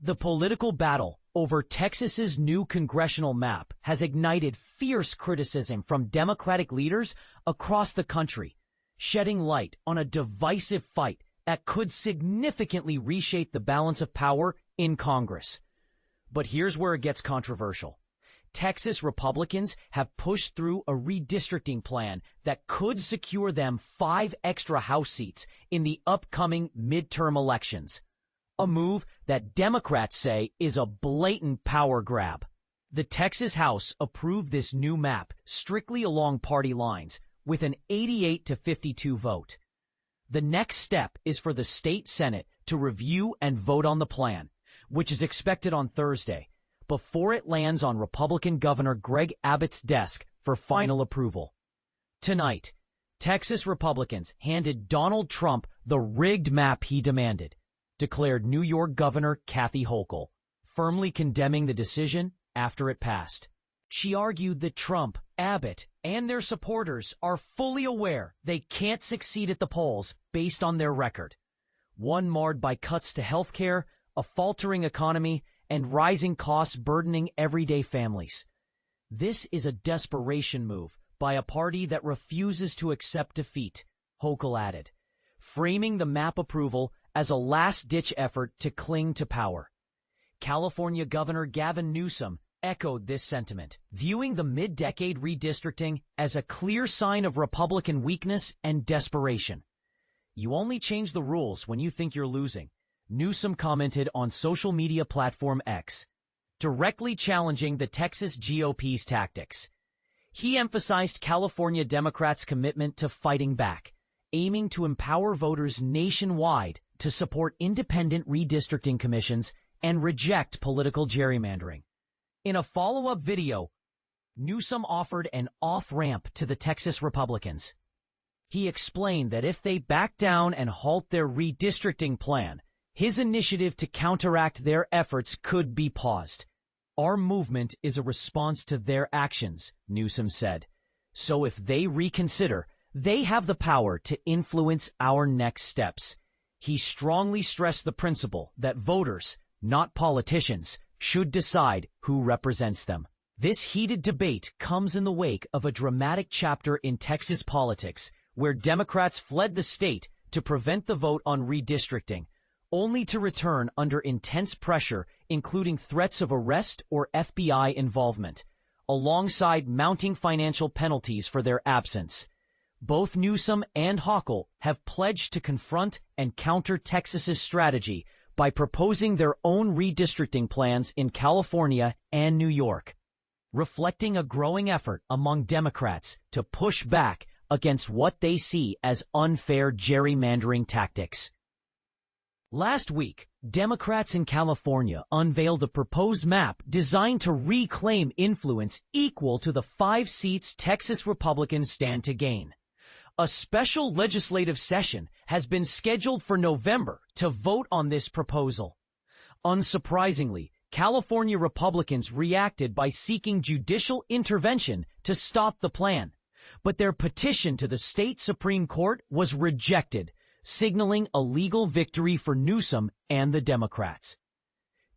The political battle over Texas's new congressional map has ignited fierce criticism from Democratic leaders across the country, shedding light on a divisive fight that could significantly reshape the balance of power in Congress. But here's where it gets controversial. Texas Republicans have pushed through a redistricting plan that could secure them 5 extra House seats in the upcoming midterm elections. A move that Democrats say is a blatant power grab. The Texas House approved this new map strictly along party lines with an 88-52 vote. The next step is for the state Senate to review and vote on the plan, which is expected on Thursday, before it lands on Republican Governor Greg Abbott's desk for final approval. Tonight, Texas Republicans handed Donald Trump the rigged map he demanded, declared New York Governor Kathy Hochul, firmly condemning the decision after it passed. She argued that Trump, Abbott, and their supporters are fully aware they can't succeed at the polls based on their record, one marred by cuts to health care, a faltering economy, and rising costs burdening everyday families. This is a desperation move by a party that refuses to accept defeat, Hochul added, framing the map approval as a last-ditch effort to cling to power. California Governor Gavin Newsom echoed this sentiment, viewing the mid-decade redistricting as a clear sign of Republican weakness and desperation. "You only change the rules when you think you're losing," Newsom commented on social media platform X, directly challenging the Texas GOP's tactics. He emphasized California Democrats' commitment to fighting back, aiming to empower voters nationwide to support independent redistricting commissions and reject political gerrymandering. In a follow-up video, Newsom offered an off-ramp to the Texas Republicans. He explained that if they back down and halt their redistricting plan, his initiative to counteract their efforts could be paused. "Our movement is a response to their actions," Newsom said. "So if they reconsider, they have the power to influence our next steps." He strongly stressed the principle that voters, not politicians, should decide who represents them. This heated debate comes in the wake of a dramatic chapter in Texas politics, where Democrats fled the state to prevent the vote on redistricting, only to return under intense pressure, including threats of arrest or FBI involvement, alongside mounting financial penalties for their absence. Both Newsom and Hochul have pledged to confront and counter Texas's strategy by proposing their own redistricting plans in California and New York, reflecting a growing effort among Democrats to push back against what they see as unfair gerrymandering tactics. Last week, Democrats in California unveiled a proposed map designed to reclaim influence equal to the 5 seats Texas Republicans stand to gain. A special legislative session has been scheduled for November to vote on this proposal. Unsurprisingly, California Republicans reacted by seeking judicial intervention to stop the plan, but their petition to the state Supreme Court was rejected, signaling a legal victory for Newsom and the Democrats.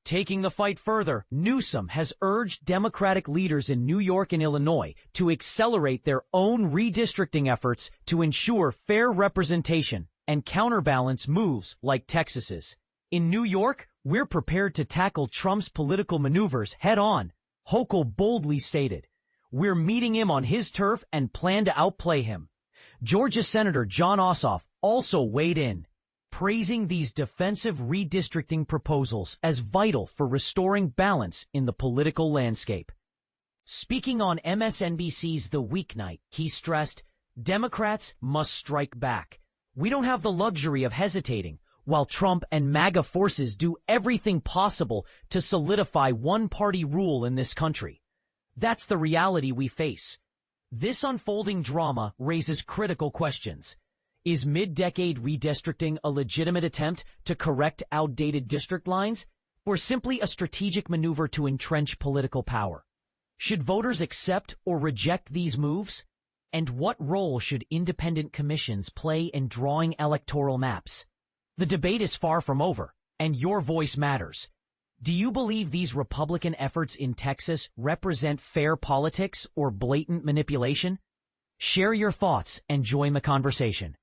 Taking the fight further, Newsom has urged Democratic leaders in New York and Illinois to accelerate their own redistricting efforts to ensure fair representation and counterbalance moves like Texas's. "In New York, we're prepared to tackle Trump's political maneuvers head-on," Hochul boldly stated. "We're meeting him on his turf and plan to outplay him." Georgia Senator Jon Ossoff also weighed in, praising these defensive redistricting proposals as vital for restoring balance in the political landscape. Speaking on MSNBC's The Weeknight, he stressed, "Democrats must strike back. We don't have the luxury of hesitating, while Trump and MAGA forces do everything possible to solidify one-party rule in this country. That's the reality we face." This unfolding drama raises critical questions. Is mid-decade redistricting a legitimate attempt to correct outdated district lines, or simply a strategic maneuver to entrench political power? Should voters accept or reject these moves? And what role should independent commissions play in drawing electoral maps? The debate is far from over, and your voice matters. Do you believe these Republican efforts in Texas represent fair politics or blatant manipulation? Share your thoughts and join the conversation.